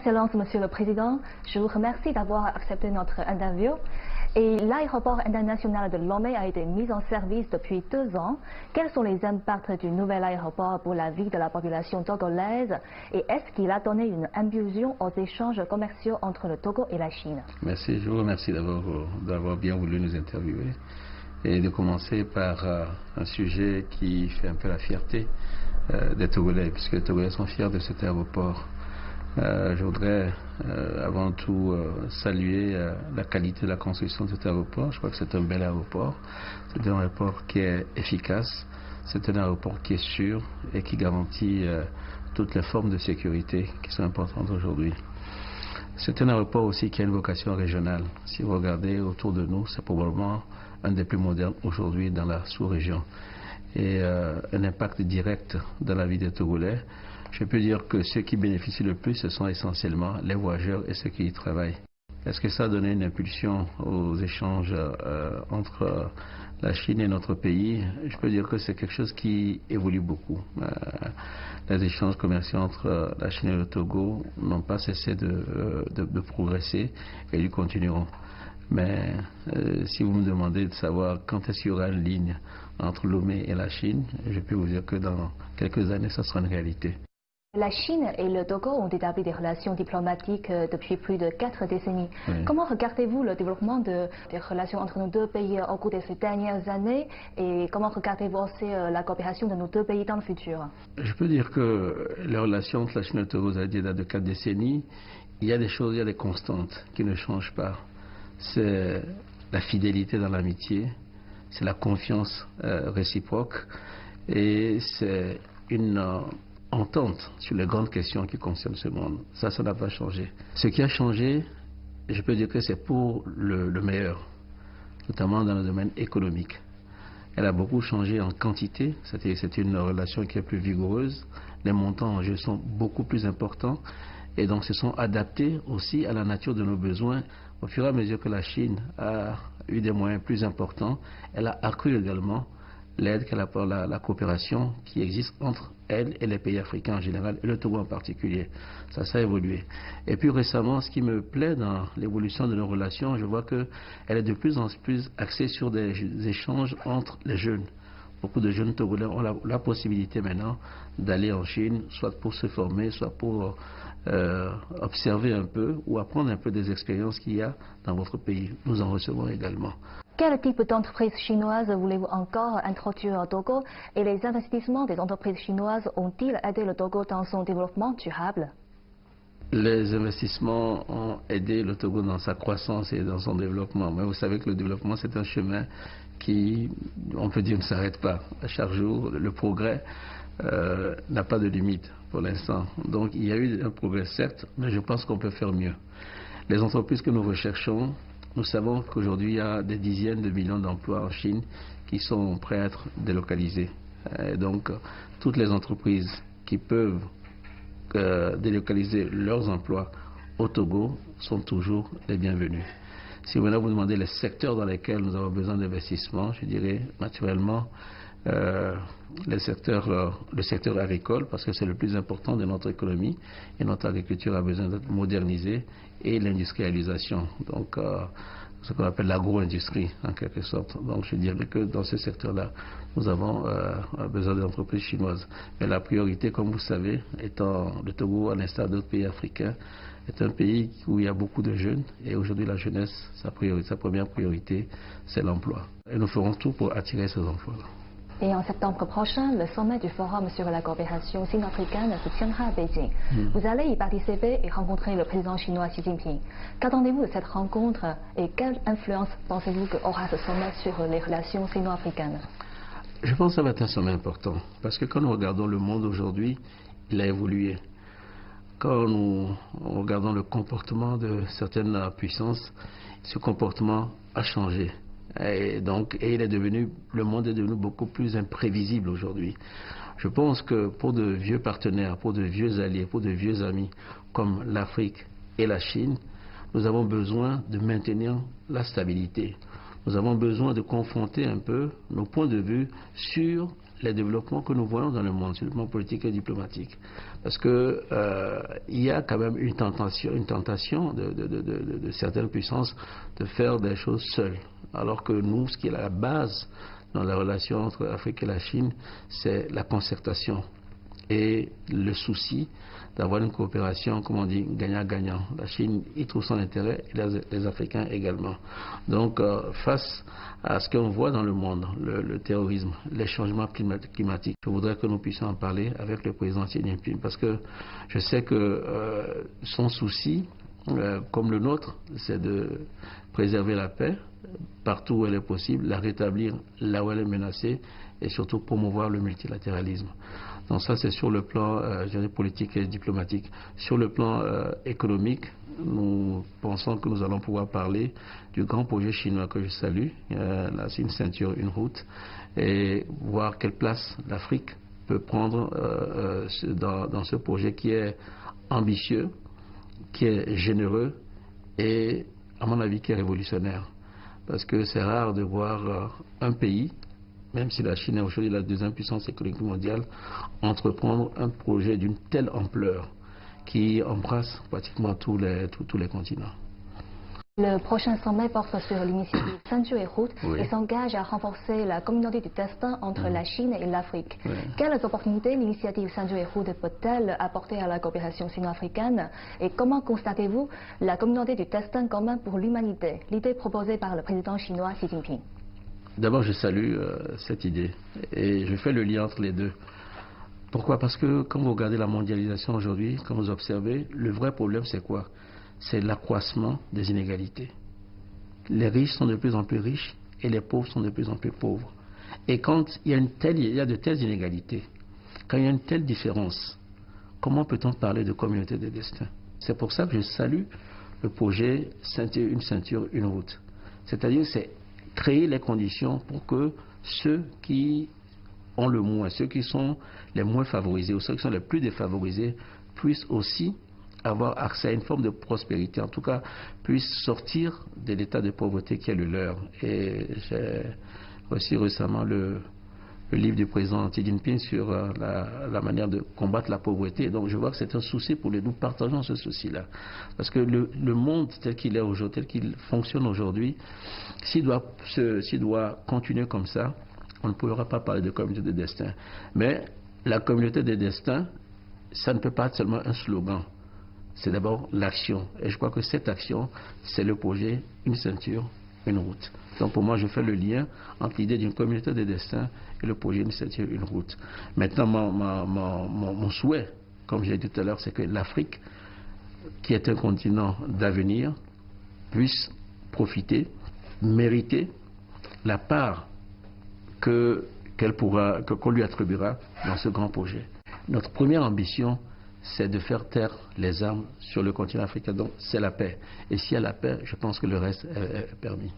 Excellence, Monsieur le Président, je vous remercie d'avoir accepté notre interview. Et l'aéroport international de Lomé a été mis en service depuis 2 ans. Quels sont les impacts du nouvel aéroport pour la vie de la population togolaise? Et est-ce qu'il a donné une impulsion aux échanges commerciaux entre le Togo et la Chine? Merci, je vous remercie d'avoir bien voulu nous interviewer et de commencer par un sujet qui fait un peu la fierté des Togolais, puisque les Togolais sont fiers de cet aéroport. Je voudrais avant tout saluer la qualité de la construction de cet aéroport. Je crois que c'est un bel aéroport. C'est un aéroport qui est efficace. C'est un aéroport qui est sûr et qui garantit toutes les formes de sécurité qui sont importantes aujourd'hui. C'est un aéroport aussi qui a une vocation régionale. Si vous regardez autour de nous, c'est probablement un des plus modernes aujourd'hui dans la sous-région. Et un impact direct dans la vie des Togolais. Je peux dire que ceux qui bénéficient le plus, ce sont essentiellement les voyageurs et ceux qui y travaillent. Est-ce que ça a donné une impulsion aux échanges entre la Chine et notre pays? Je peux dire que c'est quelque chose qui évolue beaucoup. Les échanges commerciaux entre la Chine et le Togo n'ont pas cessé de progresser et ils continueront. Mais si vous me demandez de savoir quand est-ce qu'il y aura une ligne entre Lomé et la Chine, je peux vous dire que dans quelques années, ça sera une réalité. La Chine et le Togo ont établi des relations diplomatiques depuis plus de 4 décennies. Oui. Comment regardez-vous le développement des relations entre nos deux pays au cours de ces dernières années et comment regardez-vous aussi la coopération de nos deux pays dans le futur? Je peux dire que les relations entre la Chine et le Togo, ça date de 4 décennies. Il y a des choses, il y a des constantes qui ne changent pas. C'est la fidélité dans l'amitié, c'est la confiance réciproque et c'est une entente sur les grandes questions qui concernent ce monde. Ça n'a pas changé. Ce qui a changé, je peux dire que c'est pour le meilleur, notamment dans le domaine économique. Elle a beaucoup changé en quantité, c'est-à-dire que c'est une relation qui est plus vigoureuse. Les montants en jeu sont beaucoup plus importants et donc se sont adaptés aussi à la nature de nos besoins. Au fur et à mesure que la Chine a eu des moyens plus importants, elle a accru également l'aide qu'elle apporte, la coopération qui existe entre elle et les pays africains en général, et le Togo en particulier. Ça a évolué. Et puis récemment, ce qui me plaît dans l'évolution de nos relations, je vois qu'elle est de plus en plus axée sur des échanges entre les jeunes. Beaucoup de jeunes Togolais ont la possibilité maintenant d'aller en Chine, soit pour se former, soit pour observer un peu ou apprendre un peu des expériences qu'il y a dans votre pays. Nous en recevons également. Quel type d'entreprise chinoise voulez-vous encore introduire au Togo et les investissements des entreprises chinoises ont-ils aidé le Togo dans son développement durable? Les investissements ont aidé le Togo dans sa croissance et dans son développement. Mais vous savez que le développement, c'est un chemin qui, on peut dire, ne s'arrête pas. À chaque jour, le progrès n'a pas de limite pour l'instant. Donc il y a eu un progrès, certes, mais je pense qu'on peut faire mieux. Les entreprises que nous recherchons, nous savons qu'aujourd'hui, il y a des dizaines de millions d'emplois en Chine qui sont prêts à être délocalisés. Et donc, toutes les entreprises qui peuvent délocaliser leurs emplois au Togo sont toujours les bienvenus. Si maintenant vous demandez les secteurs dans lesquels nous avons besoin d'investissement, je dirais naturellement le secteur agricole, parce que c'est le plus important de notre économie et notre agriculture a besoin d'être modernisée, et l'industrialisation, donc ce qu'on appelle l'agro-industrie en quelque sorte. Donc je dirais que dans ce secteur-là, nous avons besoin d'entreprises chinoises. Mais la priorité, comme vous savez, étant le Togo, à l'instar d'autres pays africains, est un pays où il y a beaucoup de jeunes et aujourd'hui la jeunesse, sa première priorité, c'est l'emploi. Et nous ferons tout pour attirer ces emplois-là. Et en septembre prochain, le sommet du Forum sur la coopération sino-africaine se tiendra à Beijing. Vous allez y participer et rencontrer le président chinois Xi Jinping. Qu'attendez-vous de cette rencontre et quelle influence pensez-vous qu'aura ce sommet sur les relations sino-africaines? Je pense que ça va être un sommet important parce que quand nous regardons le monde aujourd'hui, il a évolué. Quand nous regardons le comportement de certaines puissances, ce comportement a changé. Et le monde est devenu beaucoup plus imprévisible aujourd'hui. Je pense que pour de vieux partenaires, pour de vieux alliés, pour de vieux amis comme l'Afrique et la Chine, nous avons besoin de maintenir la stabilité. Nous avons besoin de confronter un peu nos points de vue sur les développements que nous voyons dans le monde sur le plan politique et diplomatique. Parce que il y a quand même une tentation de certaines puissances de faire des choses seules. Alors que nous, ce qui est la base dans la relation entre l'Afrique et la Chine, c'est la concertation et le souci d'avoir une coopération, comme on dit, gagnant-gagnant. La Chine y trouve son intérêt et les Africains également. Donc, face à ce qu'on voit dans le monde, le terrorisme, les changements climatiques, je voudrais que nous puissions en parler avec le président Xi Jinping, parce que je sais que son souci, comme le nôtre, c'est de préserver la paix partout où elle est possible, la rétablir là où elle est menacée et surtout promouvoir le multilatéralisme. Donc ça, c'est sur le plan politique et diplomatique. Sur le plan économique, nous pensons que nous allons pouvoir parler du grand projet chinois que je salue, c'est une ceinture, une route, et voir quelle place l'Afrique peut prendre dans ce projet qui est ambitieux, qui est généreux et, à mon avis, qui est révolutionnaire. Parce que c'est rare de voir un pays, même si la Chine est aujourd'hui la deuxième puissance économique mondiale, entreprendre un projet d'une telle ampleur qui embrasse pratiquement tous les continents. Le prochain sommet porte sur l'initiative Ceinture et Route et s'engage à renforcer la communauté du destin entre la Chine et l'Afrique. Quelles opportunités l'initiative Ceinture et Route peut-elle apporter à la coopération sino-africaine et comment constatez-vous la communauté du destin commun pour l'humanité, l'idée proposée par le président chinois Xi Jinping? D'abord, je salue cette idée et je fais le lien entre les deux. Pourquoi? Parce que quand vous regardez la mondialisation aujourd'hui, quand vous observez, le vrai problème c'est quoi? C'est l'accroissement des inégalités. Les riches sont de plus en plus riches et les pauvres sont de plus en plus pauvres. Et quand il y a de telles inégalités, quand il y a une telle différence, comment peut-on parler de communauté de destin? C'est pour ça que je salue le projet Une ceinture, une route. C'est-à-dire c'est créer les conditions pour que ceux qui ont le moins, ceux qui sont les moins favorisés ou ceux qui sont les plus défavorisés puissent aussi avoir accès à une forme de prospérité, en tout cas puissent sortir de l'état de pauvreté qui est le leur. Et j'ai reçu récemment le livre du président Xi Jinping sur la manière de combattre la pauvreté. Donc je vois que c'est un souci pour nous partageons ce souci-là. Parce que le monde tel qu'il est aujourd'hui, tel qu'il fonctionne aujourd'hui, s'il doit continuer comme ça, on ne pourra pas parler de communauté de destin. Mais la communauté de destin, ça ne peut pas être seulement un slogan. C'est d'abord l'action. Et je crois que cette action, c'est le projet Une ceinture, une route. Donc pour moi, je fais le lien entre l'idée d'une communauté de destin et le projet Une ceinture, une route. Maintenant, mon souhait, comme j'ai dit tout à l'heure, c'est que l'Afrique, qui est un continent d'avenir, puisse profiter, mériter la part qu'on lui attribuera dans ce grand projet. Notre première ambition, c'est de faire taire les armes sur le continent africain. Donc c'est la paix. Et s'il y a la paix, je pense que le reste est permis.